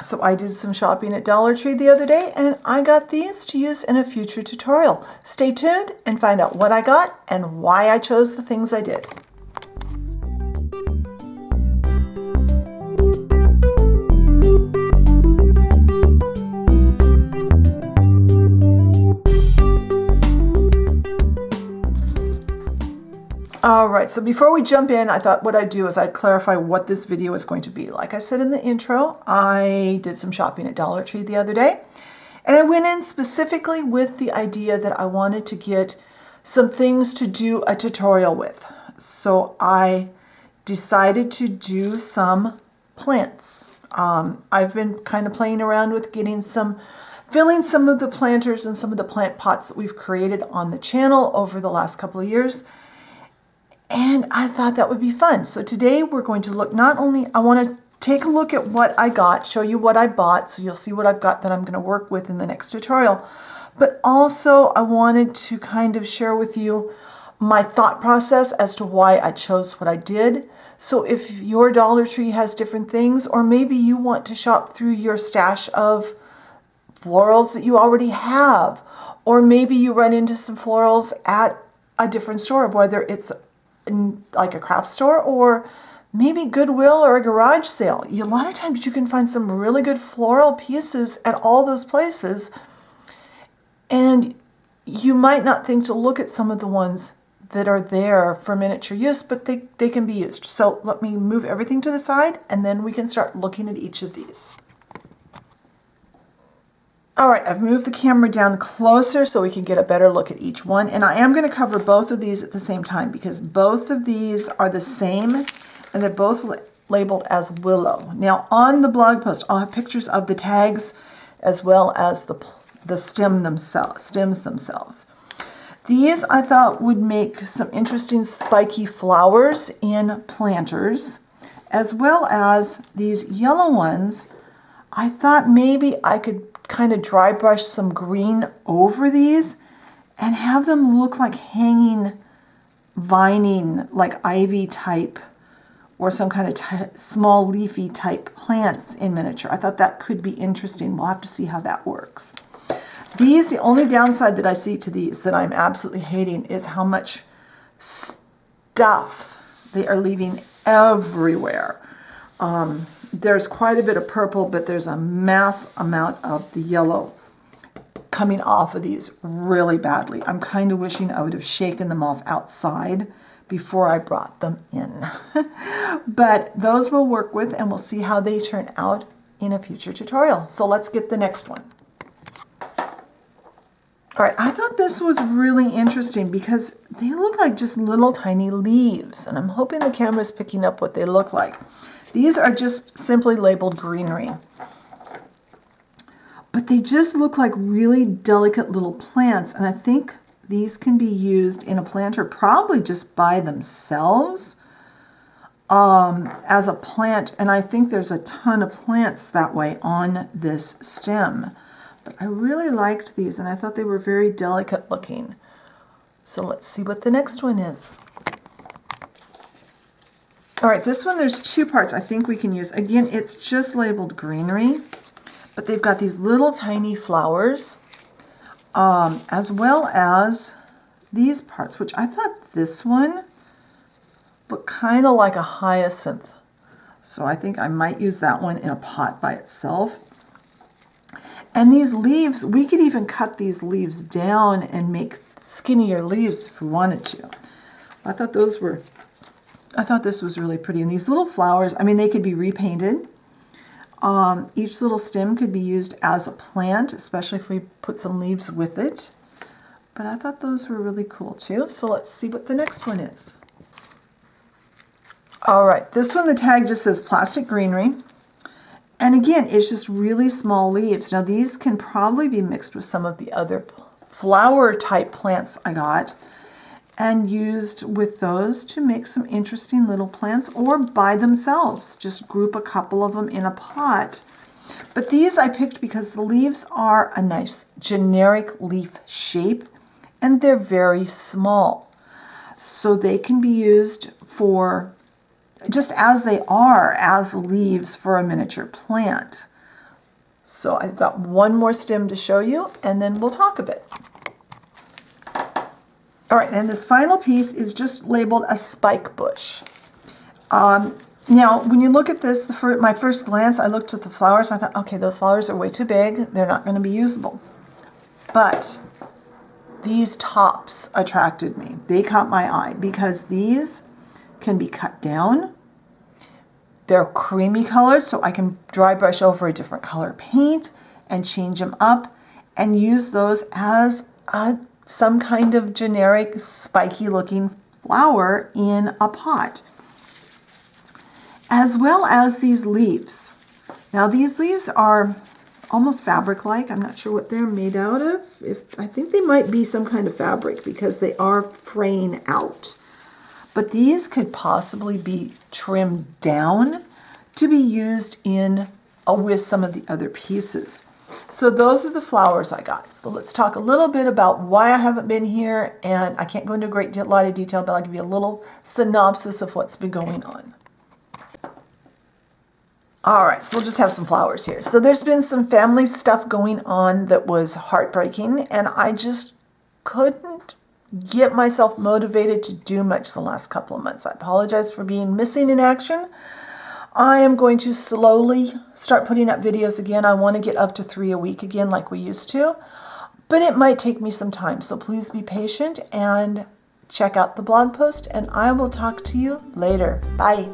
So I did some shopping at Dollar Tree the other day and I got these to use in a future tutorial. Stay tuned and find out what I got and why I chose the things I did. Alright, so before we jump in, I thought what I'd do is I'd clarify what this video is going to be. Like I said in the intro, I did some shopping at Dollar Tree the other day, and I went in specifically with the idea that I wanted to get some things to do a tutorial with. So I decided to do some plants. I've been kind of playing around with filling some of the planters and some of the plant pots that we've created on the channel over the last couple of years. And I thought that would be fun. So today we're going to look, I want to take a look at what I got, show you what I bought, so you'll see what I've got that I'm going to work with in the next tutorial. But also I wanted to kind of share with you my thought process as to why I chose what I did. So if your Dollar Tree has different things, or maybe you want to shop through your stash of florals that you already have, or maybe you run into some florals at a different store, whether it's like a craft store or maybe Goodwill or a garage sale. A lot of times you can find some really good floral pieces at all those places, and you might not think to look at some of the ones that are there for miniature use, but they can be used. So let me move everything to the side and then we can start looking at each of these. All right, I've moved the camera down closer so we can get a better look at each one. And I am going to cover both of these at the same time because both of these are the same and they're both labeled as willow. Now on the blog post, I'll have pictures of the tags as well as the stems themselves. These I thought would make some interesting spiky flowers in planters, as well as these yellow ones. I thought maybe I could kind of dry brush some green over these and have them look like hanging vining, like ivy type or some kind of small leafy type plants in miniature. I thought that could be interesting. We'll have to see how that works. The only downside that I see to these that I'm absolutely hating is how much stuff they are leaving everywhere. There's quite a bit of purple, but there's a mass amount of the yellow coming off of these really badly. I'm kind of wishing I would have shaken them off outside before I brought them in. But those we'll work with and we'll see how they turn out in a future tutorial. So let's get the next one. All right, I thought this was really interesting because they look like just little tiny leaves, and I'm hoping the camera's picking up what they look like. These are just simply labeled greenery, but they just look like really delicate little plants, and I think these can be used in a planter probably just by themselves as a plant, and I think there's a ton of plants that way on this stem. But I really liked these, and I thought they were very delicate looking. So let's see what the next one is. All right, this one, there's two parts I think we can use. Again, it's just labeled greenery, but they've got these little tiny flowers, as well as these parts, which I thought this one looked kind of like a hyacinth. So I think I might use that one in a pot by itself. And these leaves, we could even cut these leaves down and make skinnier leaves if we wanted to. I thought this was really pretty. And these little flowers, I mean, they could be repainted. Each little stem could be used as a plant, especially if we put some leaves with it. But I thought those were really cool too. So let's see what the next one is. All right, this one, the tag just says plastic greenery. And again, it's just really small leaves. Now these can probably be mixed with some of the other flower type plants I got and used with those to make some interesting little plants, or by themselves. Just group a couple of them in a pot. But these I picked because the leaves are a nice generic leaf shape and they're very small. So they can be used for just as they are, as leaves for a miniature plant. So I've got one more stem to show you, and then we'll talk a bit. All right, and this final piece is just labeled a spike bush. Now, when you look at this, my first glance, I looked at the flowers, and I thought, okay, those flowers are way too big. They're not going to be usable. But these tops attracted me. They caught my eye because these can be cut down. They're creamy colored, so I can dry brush over a different color paint and change them up and use those as some kind of generic spiky looking flower in a pot. As well as these leaves. Now these leaves are almost fabric-like. I'm not sure what they're made out of. I think they might be some kind of fabric because they are fraying out. But these could possibly be trimmed down to be used in with some of the other pieces. So those are the flowers I got. So let's talk a little bit about why I haven't been here, and I can't go into a lot of detail, but I'll give you a little synopsis of what's been going on. All right, so we'll just have some flowers here. So there's been some family stuff going on that was heartbreaking, and I just couldn't get myself motivated to do much the last couple of months. I apologize for being missing in action. I am going to slowly start putting up videos again. I want to get up to 3 a week again like we used to, but it might take me some time. So please be patient and check out the blog post, and I will talk to you later. Bye.